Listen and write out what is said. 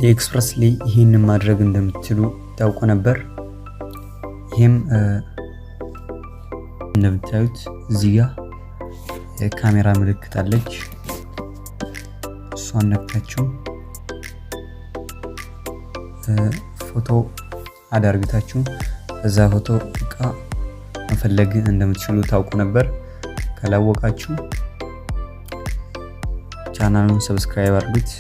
ኤክስፕረስሊ ይሄን ማድረግ እንደምትችሉ ታውቁ ነበር? ይሄም እንደምታዩት እዚህ ጋር የካሜራ ምልክት አለች። እሷን ነክታችሁ ፎቶ አዳርግታችሁ እዛ ፎቶ እቃ መፈለግ እንደምትችሉ ታውቁ ነበር? ካላወቃችሁ ቻናሉን ሰብስክራይብ አድርጉት።